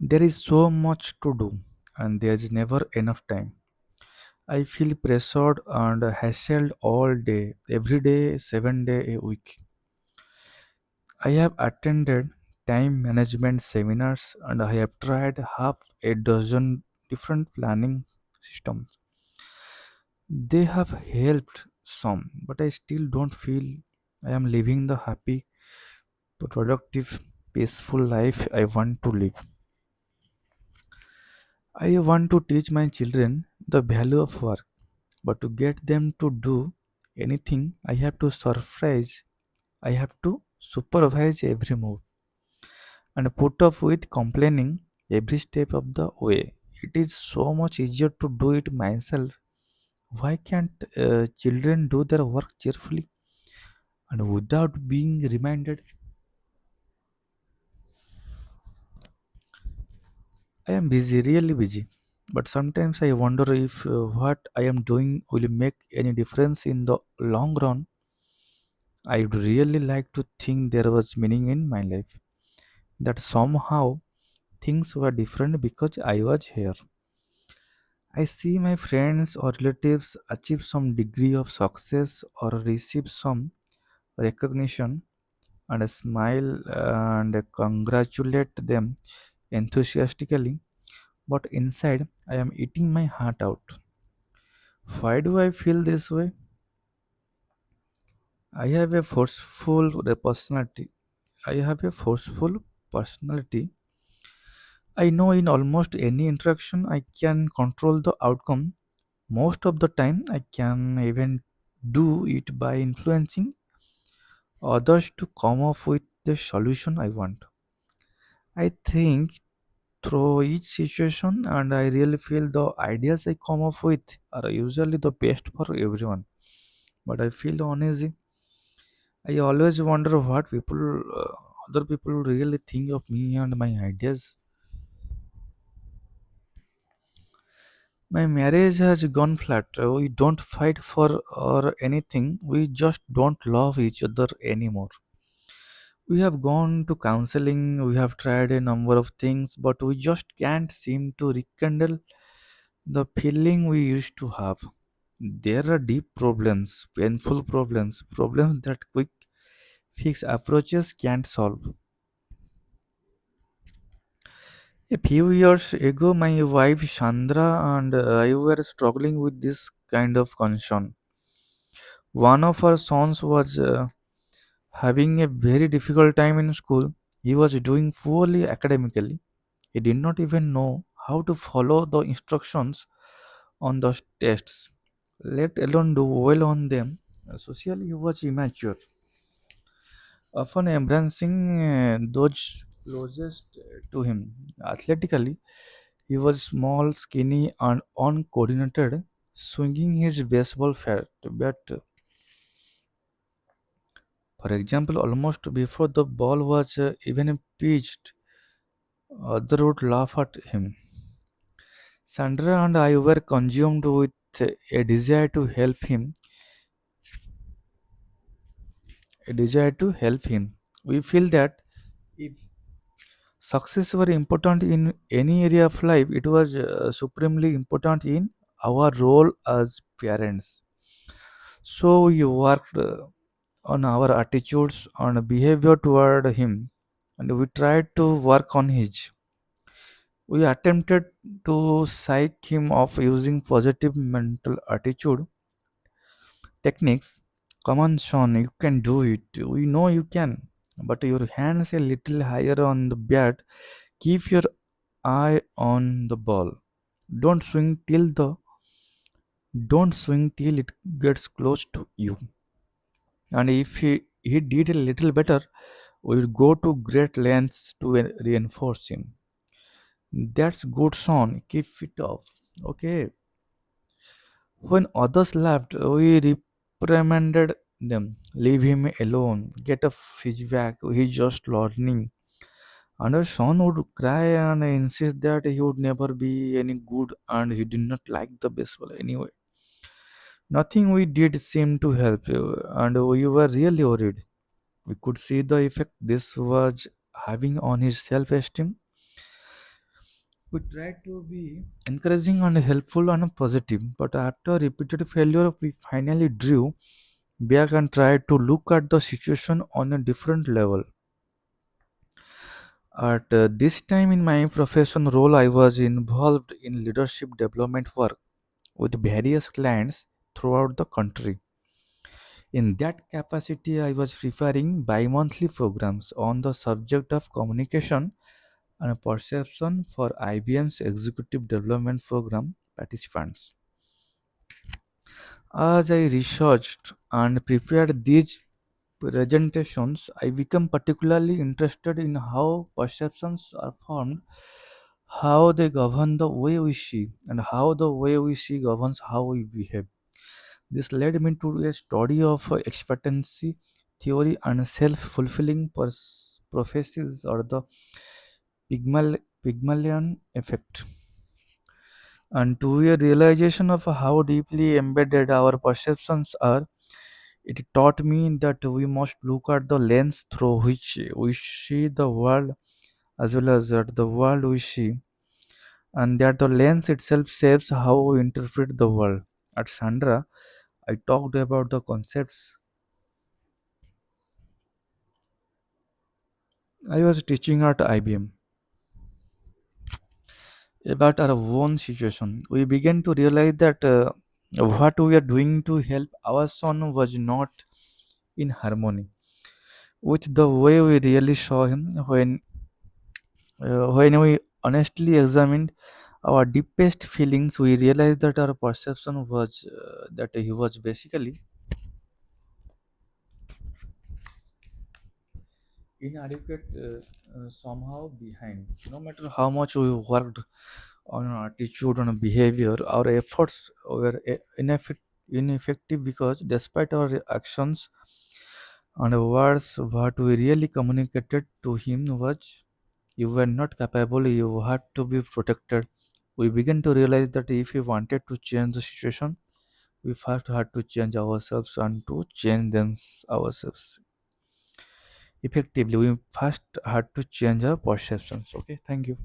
There is so much to do, and there is never enough time. I feel pressured and hassled all day, every day, 7 day a week. I have attended time management seminars and I have tried half a dozen different planning systems. They have helped some, but I still don't feel I am living the happy, productive, peaceful life I want to live. I want to teach my children the value of work, but to get them to do anything, I have to surprise, I have to supervise every move and put up with complaining every step of the way. It is so much easier to do it myself. Why can't children do their work cheerfully and without being reminded? I am busy, really busy. But sometimes I wonder if what I am doing will make any difference in the long run. I would really like to think there was meaning in my life. That somehow things were different because I was here. I see my friends or relatives achieve some degree of success or receive some recognition, and I smile and congratulate them enthusiastically, but inside I am eating my heart out. Why do I feel this way? I have a forceful personality. I have a forceful personality. I know in almost any interaction I can control the outcome. Most of the time, I can even do it by influencing others to come up with the solution I want. I think through each situation, and I really feel the ideas I come up with are usually the best for everyone. But I feel uneasy. I always wonder what other people really think of me and my ideas. My marriage has gone flat. We don't fight for or anything. We just don't love each other anymore. We have gone to counseling, we have tried a number of things, but we just can't seem to rekindle the feeling we used to have. There are deep problems, painful problems, problems that quick fix approaches can't solve. A few years ago, my wife Chandra and I were struggling with this kind of concern. One of our sons was having a very difficult time in school. He was doing poorly academically. He did not even know how to follow the instructions on the tests, let alone do well on them. Socially, he was immature, often embracing those closest to him. Athletically, he was small, skinny, and uncoordinated, swinging his baseball bat. For example, almost before the ball was even pitched, other would laugh at him. Sandra and I were consumed with a desire to help him, a desire to help him. We feel that if success were important in any area of life, it was supremely important in our role as parents. So we worked on our attitudes and behavior toward him, and we tried to work on his. We attempted to psych him off using positive mental attitude techniques. Come on, Sean, you can do it. We know you can. But your hands a little higher on the bat. Keep your eye on the ball. Don't swing till the don't swing till it gets close to you. And if he did a little better, we'll go to great lengths to reinforce him. That's good, son. Keep it off. Okay. When others laughed, we reprimanded them. Leave him alone. Get a fish back. He's just learning. And our son would cry and insist that he would never be any good and he did not like the baseball anyway. Nothing we did seemed to help, and we were really worried. We could see the effect this was having on his self esteem. We tried to be encouraging and helpful and positive, but after repeated failure, we finally drew back and tried to look at the situation on a different level. At this time in my profession role, I was involved in leadership development work with various clients throughout the country. In that capacity, I was preparing bi monthly programs on the subject of communication and perception for IBM's Executive Development Program participants. As I researched and prepared these presentations, I became particularly interested in how perceptions are formed, how they govern the way we see, and how the way we see governs how we behave. This led me to a study of expectancy theory and self-fulfilling prophecies, or the Pygmalion effect, and to a realization of how deeply embedded our perceptions are. It taught me that we must look at the lens through which we see the world, as well as at the world we see, and that the lens itself shapes how we interpret the world. At Sandra, I talked about the concepts I was teaching at IBM about our own situation. We began to realize that what we are doing to help our son was not in harmony with the way we really saw him. When we honestly examined our deepest feelings, we realized that our perception was that he was basically inadequate, somehow behind. No matter how much we worked on our attitude and behavior, our efforts were ineffective because despite our actions and words, what we really communicated to him was, you were not capable, you had to be protected. We began to realize that if we wanted to change the situation, we first had to change ourselves, and to change them ourselves effectively, we first had to change our perceptions. Okay, thank you.